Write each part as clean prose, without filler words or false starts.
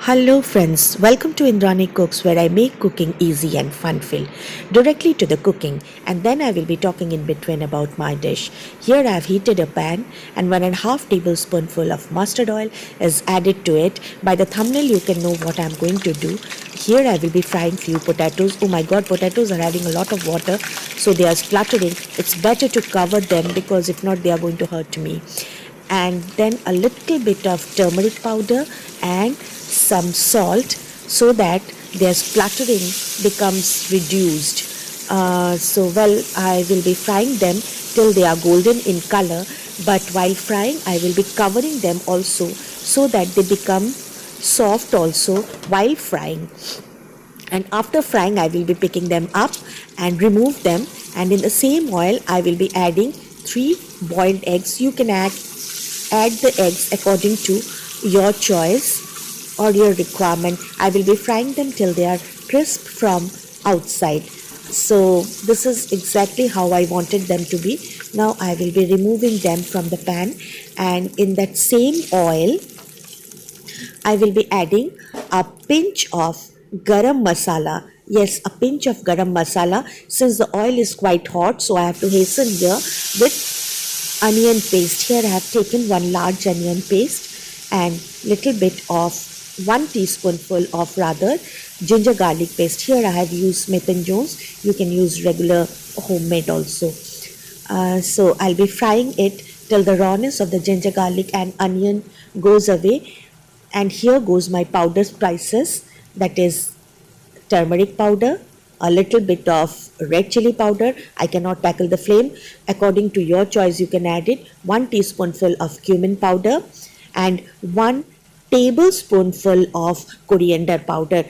Hello friends, welcome to Indrani Cooks where I make cooking easy and fun-filled. Directly to the cooking, and then I will be talking in between about my dish. Here I have heated a pan and 1.5 tablespoonful of mustard oil is added to it. By the thumbnail you can know what I am going to do. Here I will be frying few potatoes. Oh my god, potatoes are having a lot of water, so they are spluttering. It's better to cover them because if not they are going to hurt me. And then a little bit of turmeric powder and some salt so that their spluttering becomes reduced. I will be frying them till they are golden in color, but while frying I will be covering them also so that they become soft also while frying. And after frying I will be picking them up and remove them, and in the same oil I will be adding 3 boiled eggs. You can add the eggs according to your choice or your requirement. I will be frying them till they are crisp from outside. So this is exactly how I wanted them to be. Now I will be removing them from the pan, and in that same oil I will be adding a pinch of garam masala. Yes, a pinch of garam masala. Since the oil is quite hot, so I have to hasten here with onion paste. Here I have taken 1 large onion paste and little bit of 1 teaspoonful of rather ginger garlic paste. Here I have used Smith & Jones. You can use regular homemade also. So I'll be frying it till the rawness of the ginger garlic and onion goes away. And here goes my powder spices, that is turmeric powder, a little bit of red chili powder. I cannot tackle the flame. According to your choice you can add it. 1 teaspoonful of cumin powder and 1 tablespoonful of coriander powder.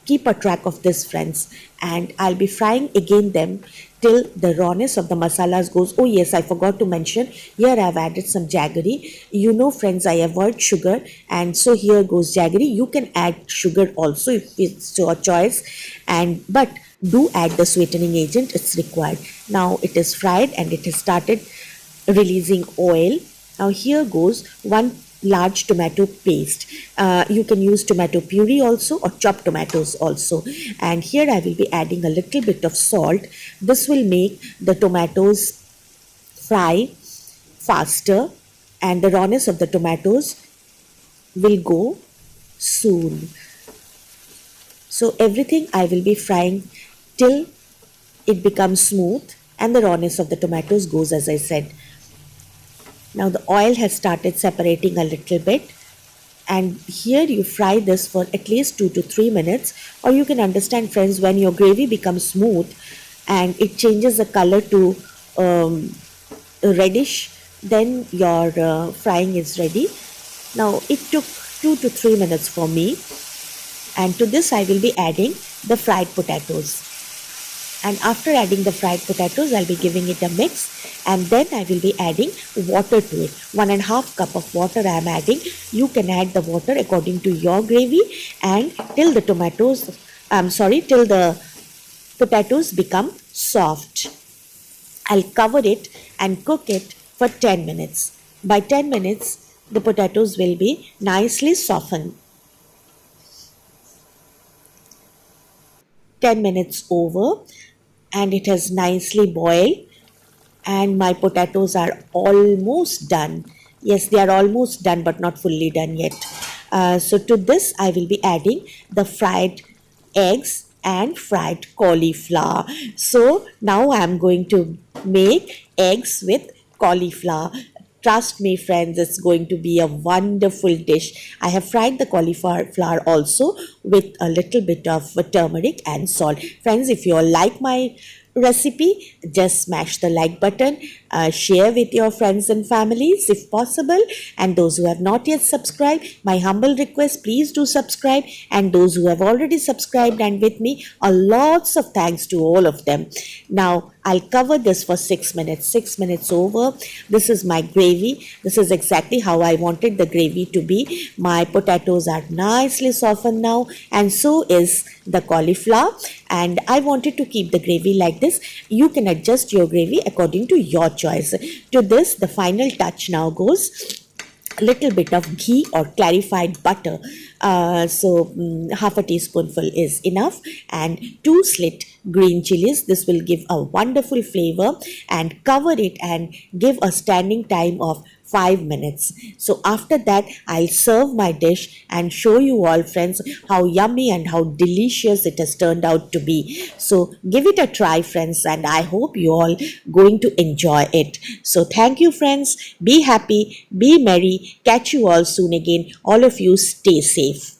Keep a track of this, friends, and I'll be frying again them till the rawness of the masalas goes. Oh yes, I forgot to mention, here I've added some jaggery. You know friends, I avoid sugar, and so here goes jaggery. You can add sugar also if it's your choice, but do add the sweetening agent, it's required. Now it is fried and it has started releasing oil. Now here goes 1 large tomato paste. You can use tomato puree also or chopped tomatoes also. And here I will be adding a little bit of salt. This will make the tomatoes fry faster and the rawness of the tomatoes will go soon. So everything I will be frying till it becomes smooth and the rawness of the tomatoes goes, as I said. Now the oil has started separating a little bit, and here you fry this for at least 2 to 3 minutes, or you can understand friends, when your gravy becomes smooth and it changes the color to reddish, then your frying is ready. Now it took 2 to 3 minutes for me, and to this I will be adding the fried potatoes. And after adding the fried potatoes, I'll be giving it a mix, and then I will be adding water to it. 1.5 cup of water I am adding. You can add the water according to your gravy, and till the potatoes become soft. I'll cover it and cook it for 10 minutes. By 10 minutes, the potatoes will be nicely softened. 10 minutes over, and it has nicely boiled, and my potatoes are almost done. Yes, they are almost done but not fully done yet. So to this I will be adding the fried eggs and fried cauliflower. So now I am going to make eggs with cauliflower. Trust me friends, it's going to be a wonderful dish. I have fried the cauliflower also with a little bit of turmeric and salt. Friends, if you all like my recipe, just smash the like button, share with your friends and families if possible, and those who have not yet subscribed, my humble request, please do subscribe, and those who have already subscribed and with me, lots of thanks to all of them. Now I'll cover this for 6 minutes. 6 minutes over. This is my gravy. This is exactly how I wanted the gravy to be. My potatoes are nicely softened now, and so is the cauliflower, and I wanted to keep the gravy like this. You can adjust your gravy according to your choice. To this, the final touch now goes a little bit of ghee or clarified butter. Half a teaspoonful is enough, and 2 slit green chilies. This will give a wonderful flavor, and cover it and give a standing time of 5 minutes. So after that, I'll serve my dish and show you all, friends, how yummy and how delicious it has turned out to be. So give it a try, friends, and I hope you all going to enjoy it. So thank you, friends. Be happy, be merry. Catch you all soon again. All of you stay safe.